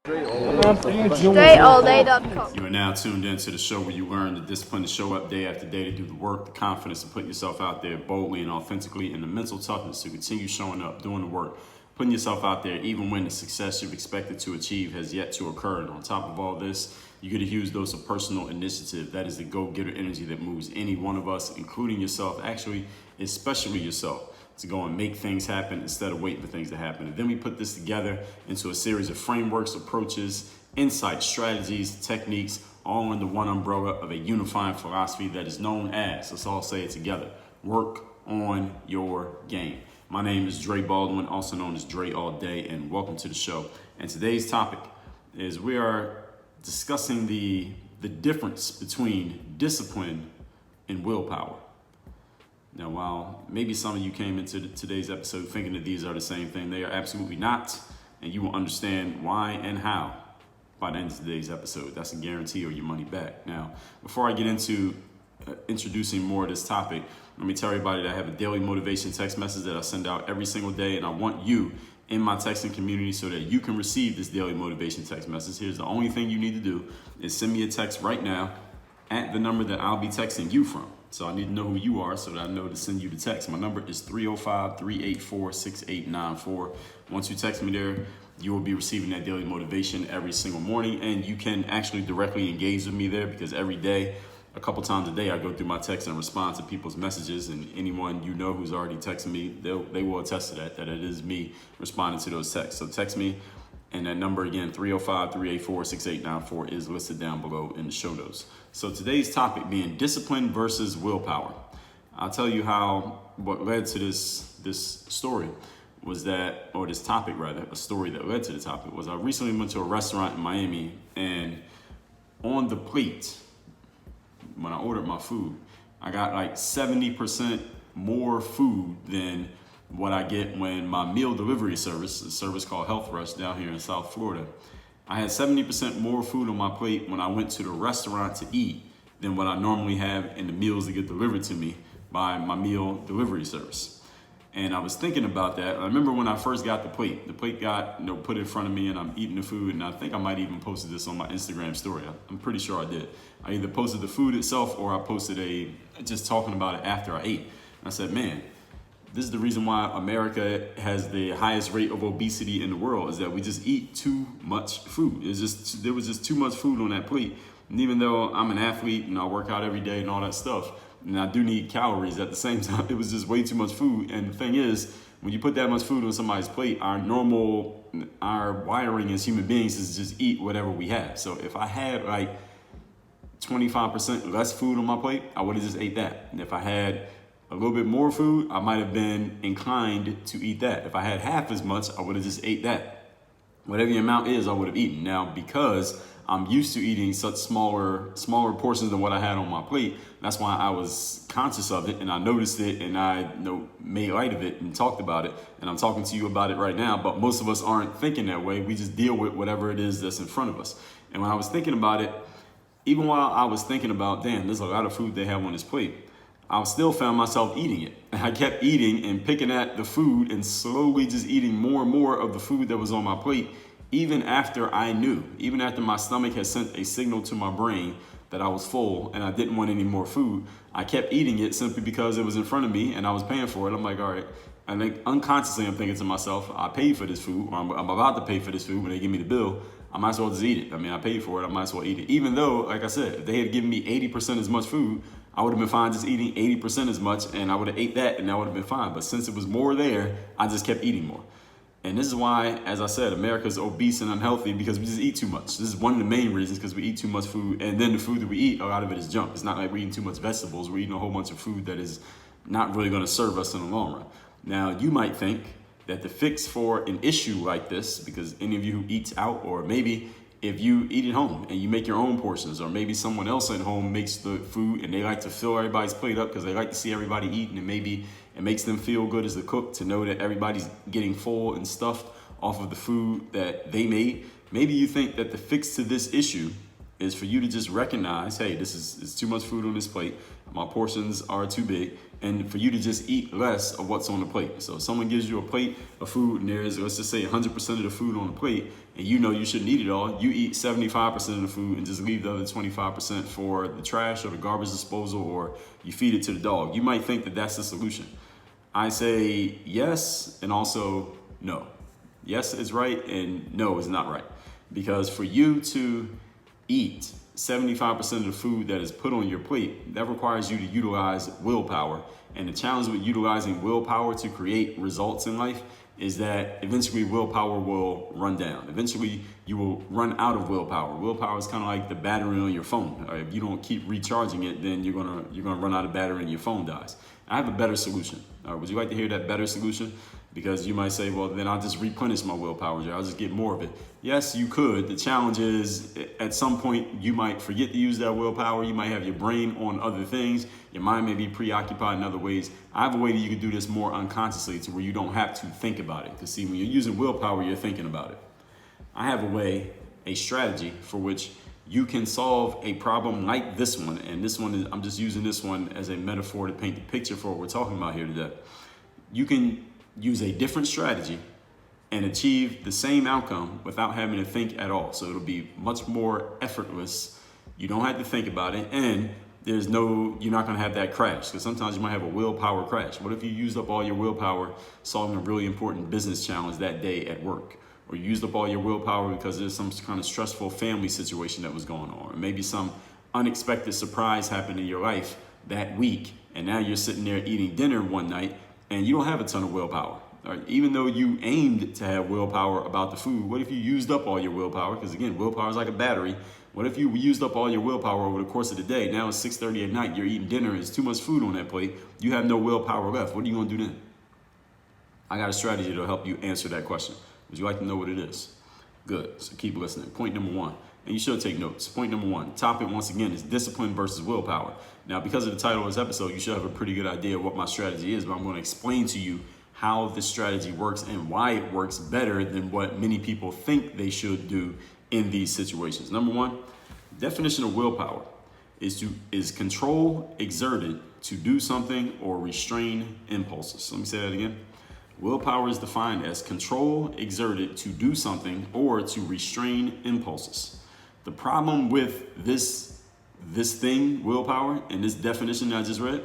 DreAllDay.com. You are now tuned into the show where you learn the discipline to show up day after day to do the work, the confidence to put yourself out there boldly and authentically, and the mental toughness to continue showing up, doing the work, putting yourself out there even when the success you've expected to achieve has yet to occur. And on top of all this, you get a huge dose of personal initiative. That is the go-getter energy that moves any one of us, including yourself, actually, especially yourself, to go and make things happen instead of waiting for things to happen. And then we put this together into a series of frameworks, approaches, insights, strategies, techniques, all under one umbrella of a unifying philosophy that is known as, let's all say it together, work on your game. My name is Dre Baldwin, also known as Dre All Day, and welcome to the show. And today's topic is we are discussing the difference between discipline and willpower. Now, while maybe some of you came into today's episode thinking that these are the same thing, they are absolutely not, and you will understand why and how by the end of today's episode. That's a guarantee or your money back. Now, before I get into introducing more of this topic, let me tell everybody that I have a daily motivation text message that I send out every single day, and I want you in my texting community so that you can receive this daily motivation text message. Here's the only thing you need to do is send me a text right now at the number that I'll be texting you from. So I need to know who you are so that I know to send you the text. My number is 305-384-6894. Once you text me there, you will be receiving that daily motivation every single morning. And you can actually directly engage with me there because every day, a couple times a day, I go through my text and respond to people's messages. And anyone you know who's already texted me, they will attest to that it is me responding to those texts. So text me. And that number again, 305-384-6894 is listed down below in the show notes. So today's topic being discipline versus willpower. I'll tell you what led to this story was that, or this topic rather, a story that led to the topic was I recently went to a restaurant in Miami, and on the plate, when I ordered my food, I got like 70% more food than what I get when my meal delivery service, a service called Health Rush down here in South Florida. I had 70% more food on my plate when I went to the restaurant to eat than what I normally have in the meals that get delivered to me by my meal delivery service. And I was thinking about that. I remember when I first got the plate got put in front of me and I'm eating the food, and I think I might even posted this on my Instagram story. I'm pretty sure I did. I either posted the food itself or I posted just talking about it after I ate. And I said, man, this is the reason why America has the highest rate of obesity in the world, is that we just eat too much food. There was just too much food on that plate. And even though I'm an athlete and I work out every day and all that stuff, and I do need calories at the same time, it was just way too much food. And the thing is, when you put that much food on somebody's plate, our wiring as human beings is just eat whatever we have. So if I had like 25% less food on my plate, I would have just ate that. And if I had a little bit more food, I might have been inclined to eat that. If I had half as much, I would have just ate that. Whatever the amount is, I would have eaten. Now, because I'm used to eating such smaller portions than what I had on my plate, that's why I was conscious of it and I noticed it and I made light of it and talked about it. And I'm talking to you about it right now, but most of us aren't thinking that way. We just deal with whatever it is that's in front of us. And when I was thinking about it, even while I was thinking about, damn, there's a lot of food they have on this plate, I still found myself eating it. I kept eating and picking at the food and slowly just eating more and more of the food that was on my plate, even after my stomach had sent a signal to my brain that I was full and I didn't want any more food. I kept eating it simply because it was in front of me and I was paying for it. I'm like, all right. And then unconsciously I'm thinking to myself, I paid for this food, or I'm about to pay for this food when they give me the bill. I might as well just eat it. I mean, I paid for it, I might as well eat it. Even though, like I said, if they had given me 80% as much food, I would have been fine just eating 80% as much, and I would have ate that and that would have been fine. But since it was more there, I just kept eating more. And this is why, as I said, America's obese and unhealthy, because we just eat too much. This is one of the main reasons, because we eat too much food. And then the food that we eat, a lot of it is junk. It's not like we're eating too much vegetables. We're eating a whole bunch of food that is not really going to serve us in the long run. Now, you might think that the fix for an issue like this, because any of you who eats out, or maybe if you eat at home and you make your own portions, or maybe someone else at home makes the food and they like to fill everybody's plate up because they like to see everybody eating, and maybe it makes them feel good as a cook to know that everybody's getting full and stuffed off of the food that they made. Maybe you think that the fix to this issue is for you to just recognize, hey, it's too much food on this plate. My portions are too big. And for you to just eat less of what's on the plate. So if someone gives you a plate of food and there's, let's just say 100% of the food on the plate, and you know you shouldn't eat it all, you eat 75% of the food and just leave the other 25% for the trash or the garbage disposal, or you feed it to the dog. You might think that that's the solution. I say yes and also no. Yes is right and no is not right. Because for you to eat 75% of the food that is put on your plate, that requires you to utilize willpower. And the challenge with utilizing willpower to create results in life is that eventually willpower will run down. Eventually you will run out of willpower. Willpower is kind of like the battery on your phone. If you don't keep recharging it, then you're gonna run out of battery and your phone dies. I have a better solution. Would you like to hear that better solution? Because you might say, well, then I'll just replenish my willpower. I'll just get more of it. Yes, you could. The challenge is at some point you might forget to use that willpower. You might have your brain on other things. Your mind may be preoccupied in other ways. I have a way that you can do this more unconsciously to where you don't have to think about it. Because see, when you're using willpower, you're thinking about it. I have a strategy for which you can solve a problem like this one. And this one I'm just using this one as a metaphor to paint the picture for what we're talking about here today. You can use a different strategy and achieve the same outcome without having to think at all. So it'll be much more effortless. You don't have to think about it, and you're not gonna have that crash, because sometimes you might have a willpower crash. What if you used up all your willpower solving a really important business challenge that day at work? Or you used up all your willpower because there's some kind of stressful family situation that was going on, or maybe some unexpected surprise happened in your life that week, and now you're sitting there eating dinner one night and you don't have a ton of willpower. Right? Even though you aimed to have willpower about the food, what if you used up all your willpower? Because again, willpower is like a battery. What if you used up all your willpower over the course of the day? Now it's 6:30 at night, you're eating dinner, there's too much food on that plate, you have no willpower left. What are you gonna do then? I got a strategy to help you answer that question. Would you like to know what it is? Good, so keep listening. Point number one, and you should take notes. Point number one, topic once again is discipline versus willpower. Now, because of the title of this episode, you should have a pretty good idea of what my strategy is, but I'm gonna explain to you how this strategy works and why it works better than what many people think they should do in these situations. Number one, definition of willpower is control exerted to do something or restrain impulses. Let me say that again. Willpower is defined as control exerted to do something or to restrain impulses. The problem with this thing, willpower, and this definition that I just read,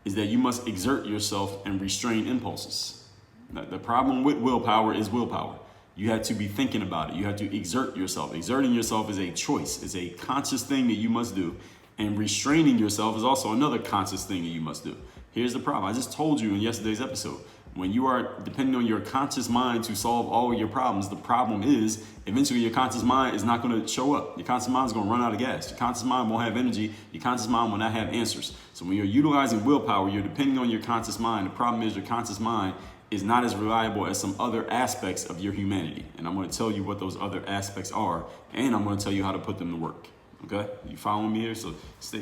is that you must exert yourself and restrain impulses. Now, the problem with willpower is willpower. You have to be thinking about it. You have to exert yourself. Exerting yourself is a choice. It's a conscious thing that you must do. And restraining yourself is also another conscious thing that you must do. Here's the problem. I just told you in yesterday's episode, when you are depending on your conscious mind to solve all of your problems, the problem is eventually your conscious mind is not going to show up. Your conscious mind is going to run out of gas. Your conscious mind won't have energy. Your conscious mind will not have answers. So when you're utilizing willpower, you're depending on your conscious mind. The problem is your conscious mind is not as reliable as some other aspects of your humanity. And I'm going to tell you what those other aspects are, and I'm going to tell you how to put them to work. Okay? You following me here? So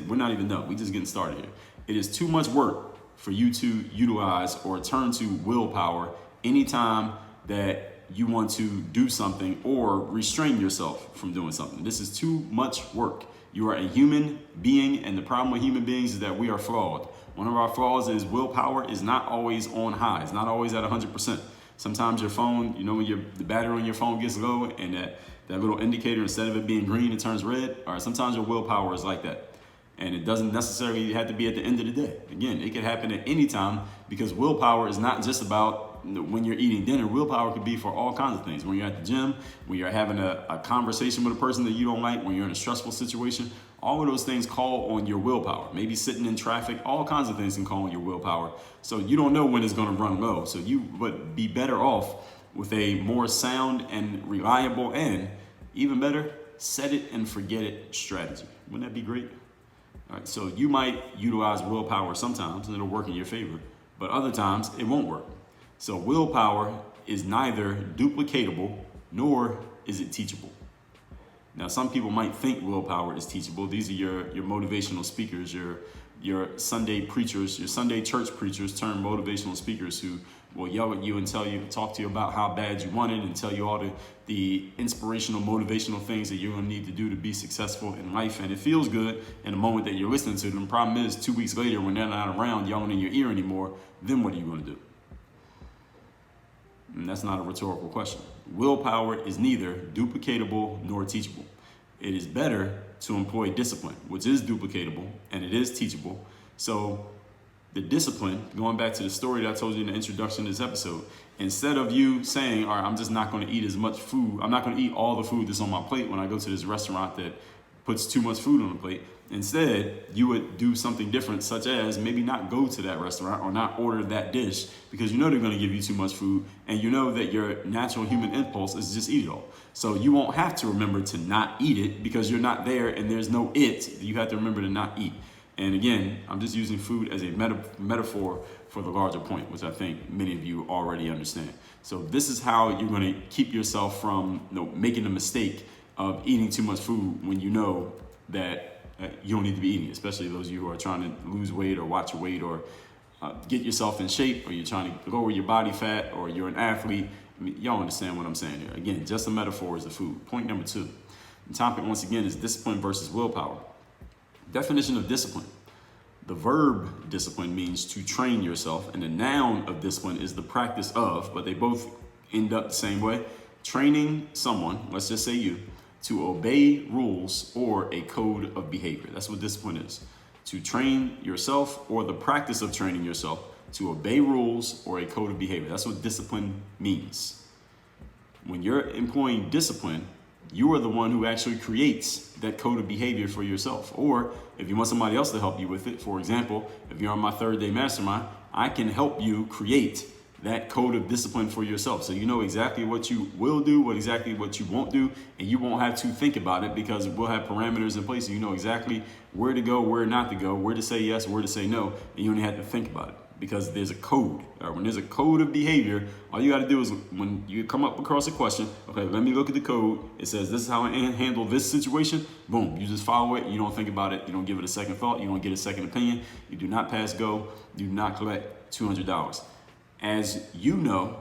we're not even done. We're just getting started here. It is too much work for you to utilize or turn to willpower anytime that you want to do something or restrain yourself from doing something. This is too much work. You are a human being, and the problem with human beings is that we are flawed. One of our flaws is willpower is not always on high. It's not always at 100%. Sometimes your phone, when the battery on your phone gets low and that little indicator, instead of it being green, it turns red. All right, sometimes your willpower is like that. And it doesn't necessarily have to be at the end of the day. Again, it could happen at any time, because willpower is not just about when you're eating dinner. Willpower could be for all kinds of things. When you're at the gym, when you're having a conversation with a person that you don't like, when you're in a stressful situation, all of those things call on your willpower. Maybe sitting in traffic, all kinds of things can call on your willpower. So you don't know when it's going to run low. So you would be better off with a more sound and reliable, and even better, set it and forget it strategy. Wouldn't that be great? All right, so you might utilize willpower sometimes and it'll work in your favor, but other times it won't work. So willpower is neither duplicatable nor is it teachable. Now, some people might think willpower is teachable. These are your motivational speakers, your Sunday preachers, your Sunday church preachers turned motivational speakers who will yell at you and talk to you about how bad you want it and tell you all the inspirational, motivational things that you're going to need to do to be successful in life. And it feels good in the moment that you're listening to them. The problem is 2 weeks later, when they're not around yelling in your ear anymore, then what are you going to do? And that's not a rhetorical question. Willpower is neither duplicatable nor teachable. It is better to employ discipline, which is duplicatable and it is teachable. So the discipline, going back to the story that I told you in the introduction to this episode, instead of you saying, all right, I'm just not going to eat as much food, I'm not going to eat all the food that's on my plate when I go to this restaurant that puts too much food on the plate. Instead, you would do something different, such as maybe not go to that restaurant or not order that dish because you know they're going to give you too much food and you know that your natural human impulse is just eat it all. So you won't have to remember to not eat it because you're not there and there's no it. You have to remember to not eat. And again, I'm just using food as a metaphor for the larger point, which I think many of you already understand. So this is how you're going to keep yourself from making the mistake of eating too much food when you know that you don't need to be eating it, especially those of you who are trying to lose weight or watch your weight or get yourself in shape, or you're trying to lower your body fat, or you're an athlete. I mean, y'all understand what I'm saying here. Again, just a metaphor is the food. Point number 2. The topic, once again, is discipline versus willpower. Definition of discipline. The verb discipline means to train yourself, and the noun of discipline is the practice of, but they both end up the same way. Training someone, let's just say you, to obey rules or a code of behavior. That's what discipline is. To train yourself, or the practice of training yourself to obey rules or a code of behavior. That's what discipline means. When you're employing discipline, you are the one who actually creates that code of behavior for yourself. Or if you want somebody else to help you with it, for example, if you're on my 3rd day mastermind, I can help you create that code of discipline for yourself. So you know exactly what you will do, what you won't do, and you won't have to think about it because we'll have parameters in place. So you know exactly where to go, where not to go, where to say yes, where to say no, and you only have to think about it because there's a code. When there's a code of behavior, all you got to do is when you come up across a question, okay, let me look at the code. It says this is how I handle this situation. Boom, you just follow it. You don't think about it. You don't give it a second thought. You don't get a second opinion. You do not pass go. You do not collect $200. As you know,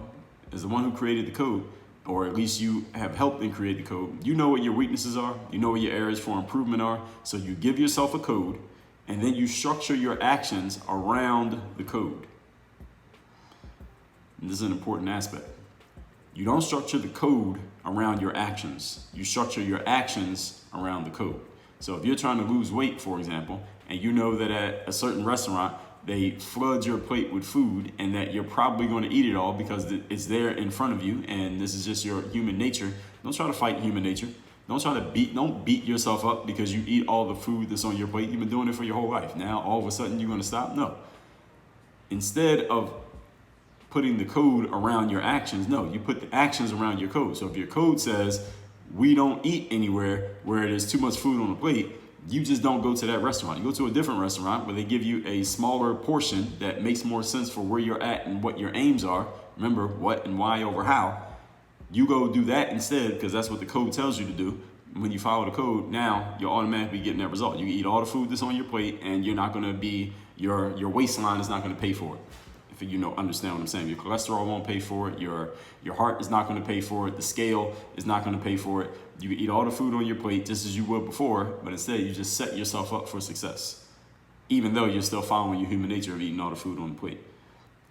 as the one who created the code, or at least you have helped in create the code, you know what your weaknesses are, you know what your areas for improvement are, so you give yourself a code, and then you structure your actions around the code. And this is an important aspect. You don't structure the code around your actions, you structure your actions around the code. So if you're trying to lose weight, for example, and you know that at a certain restaurant, they flood your plate with food and that you're probably going to eat it all because it's there in front of you and this is just your human nature. Don't try to fight human nature. Don't beat yourself up because you eat all the food that's on your plate. You've been doing it for your whole life. Now, all of a sudden, you're going to stop? No. Instead of putting the code around your actions, no, you put the actions around your code. So if your code says, we don't eat anywhere where there's too much food on the plate, you just don't go to that restaurant. You go to a different restaurant where they give you a smaller portion that makes more sense for where you're at and what your aims are. Remember, what and why over how. You go do that instead because that's what the code tells you to do. When you follow the code, now you're automatically getting that result. You eat all the food that's on your plate and you're not going to be, your waistline is not going to pay for it. If you understand what I'm saying. Your cholesterol won't pay for it. Your heart is not going to pay for it. The scale is not going to pay for it. You eat all the food on your plate just as you would before, but instead you just set yourself up for success, even though you're still following your human nature of eating all the food on the plate.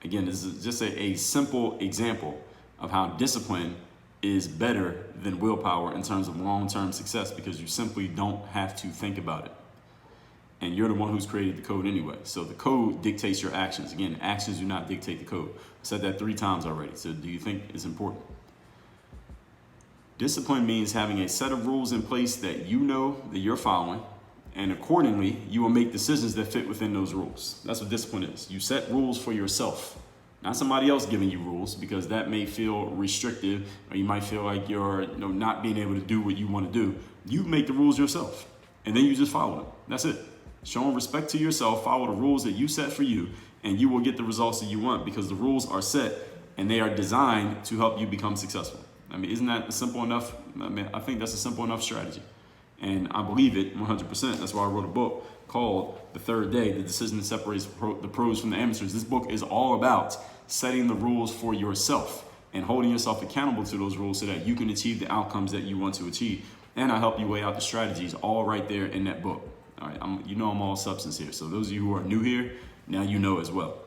Again, this is just a simple example of how discipline is better than willpower in terms of long-term success because you simply don't have to think about it. And you're the one who's created the code anyway. So the code dictates your actions. Again, actions do not dictate the code. I said that 3 times already. So do you think it's important? Discipline means having a set of rules in place that you know that you're following, and accordingly, you will make decisions that fit within those rules. That's what discipline is. You set rules for yourself, not somebody else giving you rules, because that may feel restrictive, or you might feel like you're not being able to do what you want to do. You make the rules yourself, and then you just follow them. That's it. Showing respect to yourself, follow the rules that you set for you, and you will get the results that you want because the rules are set and they are designed to help you become successful. I mean, isn't that simple enough? I think that's a simple enough strategy. And I believe it 100%. That's why I wrote a book called The Third Day, The Decision That Separates the Pros from the Amateurs. This book is all about setting the rules for yourself and holding yourself accountable to those rules so that you can achieve the outcomes that you want to achieve. And I help you weigh out the strategies all right there in that book. All right, I'm all substance here. So those of you who are new here, now you know as well.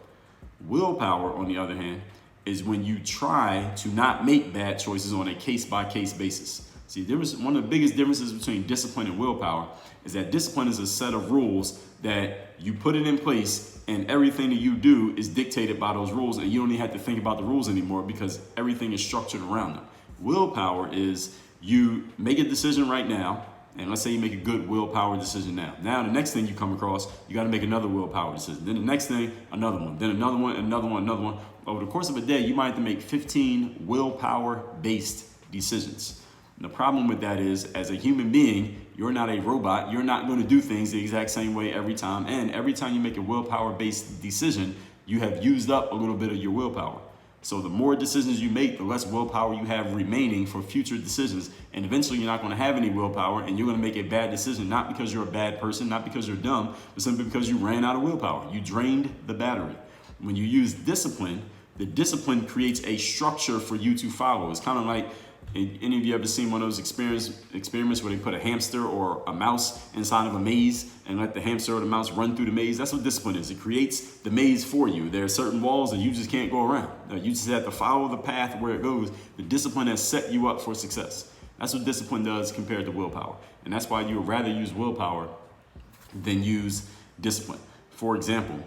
Willpower, on the other hand, is when you try to not make bad choices on a case-by-case basis. See, one of the biggest differences between discipline and willpower is that discipline is a set of rules that you put it in place, and everything that you do is dictated by those rules, and you don't even have to think about the rules anymore because everything is structured around them. Willpower is you make a decision right now, and let's say you make a good willpower decision now. Now, the next thing you come across, you got to make another willpower decision. Then the next thing, another one. Then another one, another one, another one. Over the course of a day, you might have to make 15 willpower-based decisions. And the problem with that is, as a human being, you're not a robot. You're not going to do things the exact same way every time. And every time you make a willpower-based decision, you have used up a little bit of your willpower. So the more decisions you make, the less willpower you have remaining for future decisions. And eventually you're not going to have any willpower, and you're going to make a bad decision, not because you're a bad person, not because you're dumb, but simply because you ran out of willpower. You drained the battery. When you use discipline, the discipline creates a structure for you to follow. It's kind of like, any of you ever seen one of those experiments where they put a hamster or a mouse inside of a maze and let the hamster or the mouse run through the maze? That's what discipline is. It creates the maze for you. There are certain walls that you just can't go around. You just have to follow the path where it goes. The discipline has set you up for success. That's what discipline does compared to willpower. And that's why you would rather use willpower than use discipline. For example,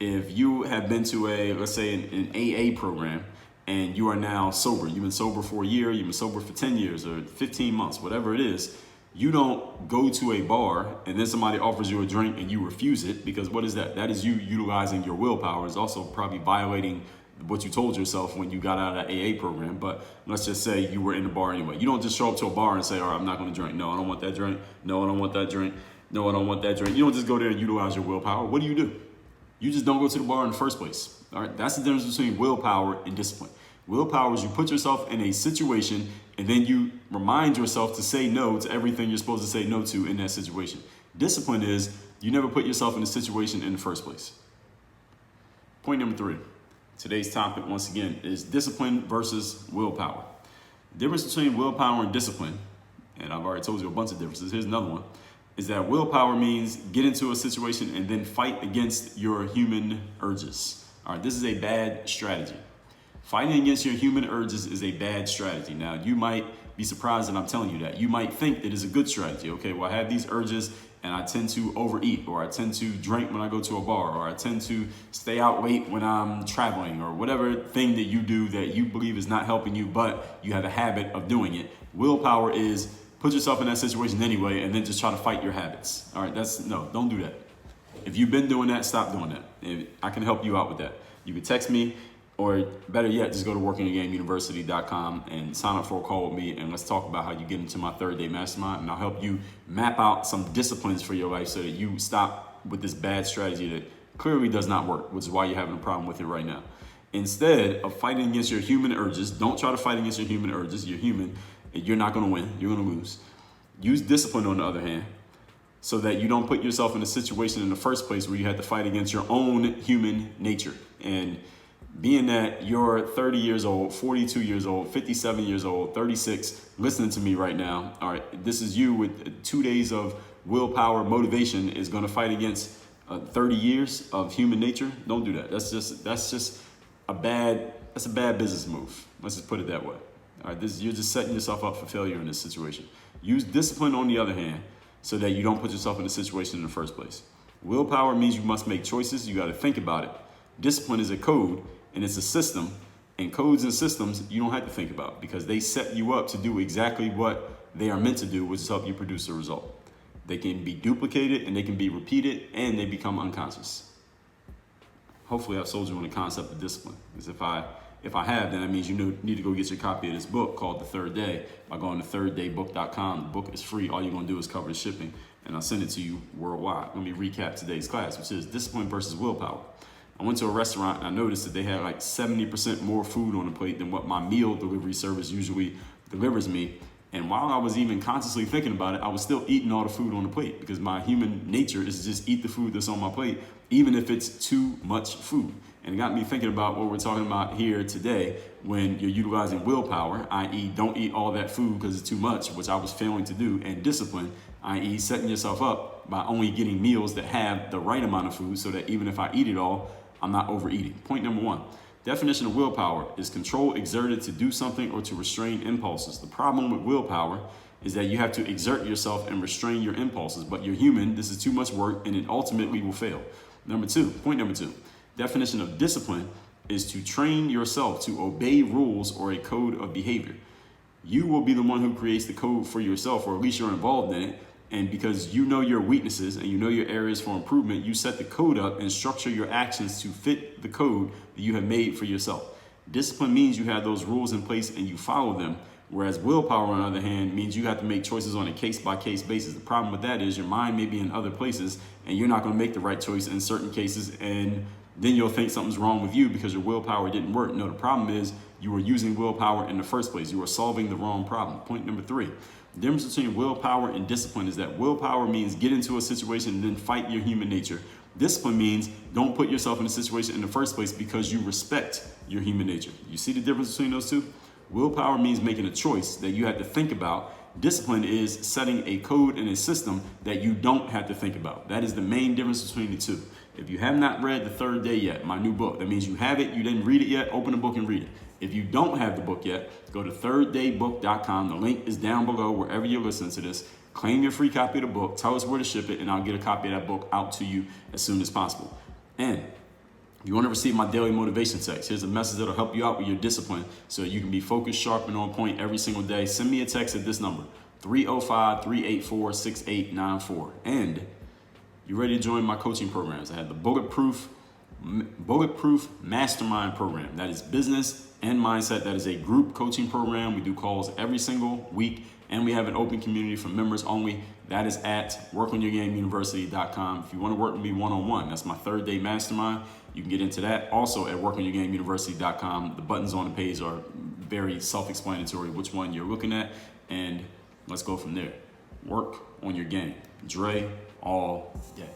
if you have been to let's say an AA program, and you are now sober, you've been sober for a year, you've been sober for 10 years or 15 months, whatever it is, you don't go to a bar and then somebody offers you a drink and you refuse it, because what is that? That is you utilizing your willpower. It's also probably violating what you told yourself when you got out of that AA program. But let's just say you were in the bar anyway. You don't just show up to a bar and say, all right, I'm not gonna drink. No, I don't want that drink. No, I don't want that drink. No, I don't want that drink. You don't just go there and utilize your willpower. What do? You just don't go to the bar in the first place. All right, that's the difference between willpower and discipline. Willpower is you put yourself in a situation and then you remind yourself to say no to everything you're supposed to say no to in that situation. Discipline is you never put yourself in a situation in the first place. Point number 3. Today's topic, once again, is discipline versus willpower. The difference between willpower and discipline, and I've already told you a bunch of differences, here's another one, is that willpower means get into a situation and then fight against your human urges. All right, this is a bad strategy. Fighting against your human urges is a bad strategy. Now, you might be surprised that I'm telling you that. You might think that it's a good strategy. Okay, well, I have these urges and I tend to overeat, or I tend to drink when I go to a bar, or I tend to stay out late when I'm traveling, or whatever thing that you do that you believe is not helping you, but you have a habit of doing it. Willpower is put yourself in that situation anyway and then just try to fight your habits. All right, no, don't do that. If you've been doing that, stop doing that. I can help you out with that. You can text me, or better yet, just go to workingagameuniversity.com and sign up for a call with me, and let's talk about how you get into my 3rd-day mastermind, and I'll help you map out some disciplines for your life so that you stop with this bad strategy that clearly does not work, which is why you're having a problem with it right now. Instead of fighting against your human urges, don't try to fight against your human urges. You're human, and you're not going to win. You're going to lose. Use discipline, on the other hand, so that you don't put yourself in a situation in the first place where you have to fight against your own human nature. And being that you're 30 years old, 42 years old, 57 years old, 36, listening to me right now, all right, this is you with 2 days of willpower motivation is going to fight against 30 years of human nature. Don't do that. That's just a bad business move. Let's just put it that way. All right, you're just setting yourself up for failure in this situation. Use discipline, on the other hand, so that you don't put yourself in a situation in the first place. Willpower means you must make choices. You got to think about it. Discipline is a code, and it's a system, and codes and systems you don't have to think about because they set you up to do exactly what they are meant to do, which is help you produce a result. They can be duplicated and they can be repeated and they become unconscious. Hopefully I've sold you on the concept of discipline, because if I have, then that means you need to go get your copy of this book called The 3rd Day by going to thirddaybook.com. The book is free. All you're going to do is cover the shipping, and I'll send it to you worldwide. Let me recap today's class, which is discipline versus willpower. I went to a restaurant and I noticed that they had like 70% more food on the plate than what my meal delivery service usually delivers me. And while I was even consciously thinking about it, I was still eating all the food on the plate, because my human nature is to just eat the food that's on my plate, even if it's too much food. And it got me thinking about what we're talking about here today when you're utilizing willpower, i.e. don't eat all that food because it's too much, which I was failing to do, and discipline, i.e. setting yourself up by only getting meals that have the right amount of food so that even if I eat it all, I'm not overeating. Point number one. Definition of willpower is control exerted to do something or to restrain impulses. The problem with willpower is that you have to exert yourself and restrain your impulses, but you're human, this is too much work, and it ultimately will fail. Point number two, definition of discipline is to train yourself to obey rules or a code of behavior. You will be the one who creates the code for yourself, or at least you're involved in it, and because you know your weaknesses and you know your areas for improvement, you set the code up and structure your actions to fit the code that you have made for yourself. Discipline means you have those rules in place and you follow them, whereas willpower, on the other hand, means you have to make choices on a case-by-case basis. The problem with that is your mind may be in other places and you're not going to make the right choice in certain cases, and then you'll think something's wrong with you because your willpower didn't work. No, the problem is you were using willpower in the first place. You were solving the wrong problem. Point number three. The difference between willpower and discipline is that willpower means get into a situation and then fight your human nature. Discipline means don't put yourself in a situation in the first place because you respect your human nature. You see the difference between those two? Willpower means making a choice that you have to think about. Discipline is setting a code and a system that you don't have to think about. That is the main difference between the two. If you have not read The Third Day yet, my new book, that means you have it, you didn't read it yet, open the book and read it. If you don't have the book yet, go to thirddaybook.com. The link is down below wherever you're listening to this. Claim your free copy of the book, tell us where to ship it, and I'll get a copy of that book out to you as soon as possible. And you want to receive my daily motivation text. Here's a message that'll help you out with your discipline so you can be focused, sharp, and on point every single day. Send me a text at this number, 305-384-6894. And you ready to join my coaching programs? I have the Bulletproof Mastermind Program. That is business and mindset. That is a group coaching program. We do calls every single week, and we have an open community for members only. That is at workonyourgameuniversity.com. If you want to work with me one-on-one, that's my 3rd day mastermind. You can get into that also at workonyourgameuniversity.com. The buttons on the page are very self-explanatory which one you're looking at, and let's go from there. Work on your game. Dre all day.